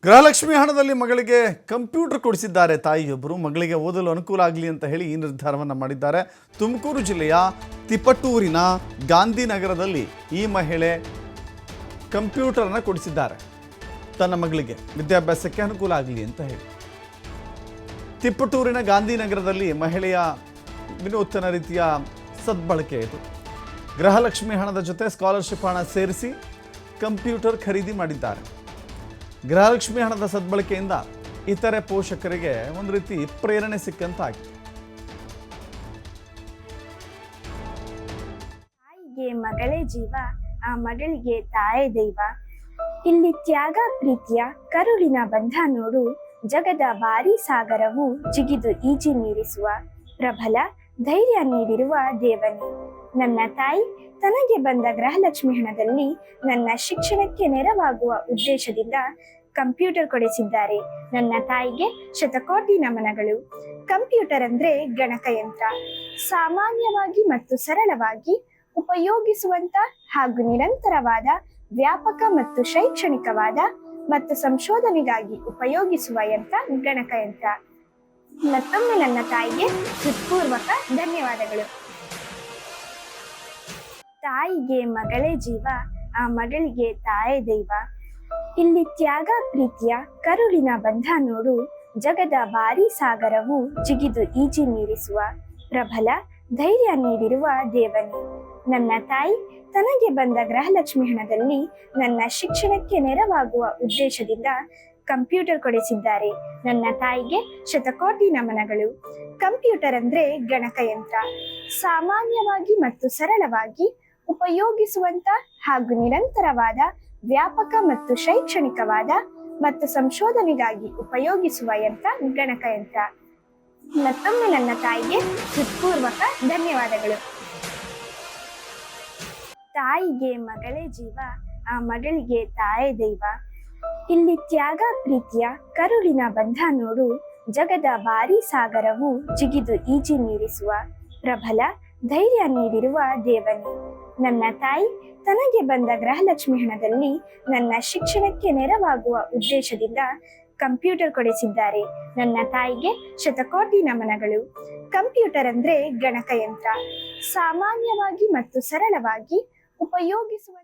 ಗೃಹಲಕ್ಷ್ಮಿ ಹಣದಲ್ಲಿ ಮಗಳಿಗೆ ಕಂಪ್ಯೂಟರ್ ಕೊಡಿಸಿದ್ದಾರೆ ತಾಯಿಯೊಬ್ಬರು. ಮಗಳಿಗೆ ಓದಲು ಅನುಕೂಲ ಆಗಲಿ ಅಂತ ಹೇಳಿ ಈ ನಿರ್ಧಾರವನ್ನು ಮಾಡಿದ್ದಾರೆ. ತುಮಕೂರು ಜಿಲ್ಲೆಯ ತಿಪಟೂರಿನ ಗಾಂಧಿನಗರದಲ್ಲಿ ಈ ಮಹಿಳೆ ಕಂಪ್ಯೂಟರ್ನ ಕೊಡಿಸಿದ್ದಾರೆ ತನ್ನ ಮಗಳಿಗೆ ವಿದ್ಯಾಭ್ಯಾಸಕ್ಕೆ ಅನುಕೂಲ ಆಗಲಿ ಅಂತ ಹೇಳಿ. ತಿಪಟೂರಿನ ಗಾಂಧಿನಗರದಲ್ಲಿ ಮಹಿಳೆಯ ವಿನೂತನ ರೀತಿಯ ಸದ್ಬಳಕೆ ಇದು. ಗೃಹಲಕ್ಷ್ಮಿ ಹಣದ ಜೊತೆ ಸ್ಕಾಲರ್ಶಿಪ್ ಹಣ ಸೇರಿಸಿ ಕಂಪ್ಯೂಟರ್ ಖರೀದಿ ಮಾಡಿದ್ದಾರೆ. ಗೃಹಲಕ್ಷ್ಮಿ ಹಣದ ಸದ್ಬಳಕೆಯಿಂದ ಇತರೆ ಪೋಷಕರಿಗೆ ಒಂದು ರೀತಿ ಪ್ರೇರಣೆ ಸಿಕ್ಕಂತಾಗಿದೆ. ತಾಯಿಗೆ ಮಗಳೇ ಜೀವ, ಆ ಮಗಳಿಗೆ ತಾಯೇ ದೈವ. ಇಲ್ಲಿ ತ್ಯಾಗ ಪ್ರೀತಿಯ ಕರುಳಿನ ಬಂಧ ನೋಡು, ಜಗದ ಭಾರಿ ಸಾಗರವು ಜಿಗಿದು ಈಜಿ ಮೀರಿಸುವ ಪ್ರಬಲ ಧೈರ್ಯ ನೀಡಿರುವ ದೇವನೇ. ನನ್ನ ತಾಯಿ ತನಗೆ ಬಂದ ಗೃಹಲಕ್ಷ್ಮಿ ಹಣದಲ್ಲಿ ನನ್ನ ಶಿಕ್ಷಣಕ್ಕೆ ನೆರವಾಗುವ ಉದ್ದೇಶದಿಂದ ಕಂಪ್ಯೂಟರ್ ಕೊಡಿಸಿದ್ದಾರೆ. ನನ್ನ ತಾಯಿಗೆ ಶತಕೋಟಿ ನಮನಗಳು. ಕಂಪ್ಯೂಟರ್ ಅಂದ್ರೆ ಗಣಕಯಂತ್ರ. ಸಾಮಾನ್ಯವಾಗಿ ಮತ್ತು ಸರಳವಾಗಿ ಉಪಯೋಗಿಸುವಂತ ಹಾಗೂ ನಿರಂತರವಾದ ವ್ಯಾಪಕ ಮತ್ತು ಶೈಕ್ಷಣಿಕವಾದ ಮತ್ತು ಸಂಶೋಧನೆಗಾಗಿ ಉಪಯೋಗಿಸುವ ಯಂತ್ರ ಗಣಕಯಂತ್ರ. ಮತ್ತೊಮ್ಮೆ ನನ್ನ ತಾಯಿಗೆ ಹೃತ್ಪೂರ್ವಕ ಧನ್ಯವಾದಗಳು. ತಾಯಿಗೆ ಮಗಳೇ ಜೀವ, ಆ ಮಗಳಿಗೆ ತಾಯೇ ದೈವ. ಇಲ್ಲಿ ತ್ಯಾಗ ಪ್ರೀತಿಯ ಕರುಳಿನ ಬಂಧ ನೋಡು, ಜಗದ ಭಾರಿ ಸಾಗರವು ಜಿಗಿದು ಈಜಿ ಮೀರಿಸುವ ಪ್ರಬಲ ಧೈರ್ಯ ನೀಡಿರುವ ದೇವನೇ. ನನ್ನ ತಾಯಿ ತನಗೆ ಬಂದ ಗೃಹಲಕ್ಷ್ಮಿ ಹಣದಲ್ಲಿ ನನ್ನ ಶಿಕ್ಷಣಕ್ಕೆ ನೆರವಾಗುವ ಉದ್ದೇಶದಿಂದ ಕಂಪ್ಯೂಟರ್ ಕೊಡಿಸಿದ್ದಾರೆ. ನನ್ನ ತಾಯಿಗೆ ಶತಕೋಟಿ ನಮನಗಳು. ಕಂಪ್ಯೂಟರ್ ಅಂದ್ರೆ ಗಣಕಯಂತ್ರ. ಸಾಮಾನ್ಯವಾಗಿ ಮತ್ತು ಸರಳವಾಗಿ ಉಪಯೋಗಿಸುವಂತ ಹಾಗೂ ನಿರಂತರವಾದ ವ್ಯಾಪಕ ಮತ್ತು ಶೈಕ್ಷಣಿಕವಾದ ಮತ್ತು ಸಂಶೋಧನೆಗಾಗಿ ಉಪಯೋಗಿಸುವ ಯಂತ್ರ ಗಣಕಯಂತ್ರ. ಮತ್ತೊಮ್ಮೆ ನನ್ನ ತಾಯಿಗೆ ಹೃತ್ಪೂರ್ವಕ ಧನ್ಯವಾದಗಳು. ತಾಯಿಗೆ ಮಗಳೇ ಜೀವ, ಆ ಮಗಳಿಗೆ ತಾಯೇ ದೈವ. ಇಲ್ಲಿ ತ್ಯಾಗ ಪ್ರೀತಿಯ ಕರುಳಿನ ಬಂಧ ನೋಡು, ಜಗದ ಭಾರಿ ಸಾಗರವು ಜಿಗಿದು ಈಜಿ ಮೀರಿಸುವ ಪ್ರಬಲ ಧೈರ್ಯ ನೀಡಿರುವ ದೇವನೇ. ನನ್ನ ತಾಯಿ ತನಗೆ ಬಂದ ಗೃಹಲಕ್ಷ್ಮಿ ಹಣದಲ್ಲಿ ನನ್ನ ಶಿಕ್ಷಣಕ್ಕೆ ನೆರವಾಗುವ ಉದ್ದೇಶದಿಂದ ಕಂಪ್ಯೂಟರ್ ಕೊಡಿಸಿದ್ದಾರೆ. ನನ್ನ ತಾಯಿಗೆ ಶತಕೋಟಿ ನಮನಗಳು. ಕಂಪ್ಯೂಟರ್ ಅಂದ್ರೆ ಗಣಕಯಂತ್ರ. ಸಾಮಾನ್ಯವಾಗಿ ಮತ್ತು ಸರಳವಾಗಿ ಉಪಯೋಗಿಸುವ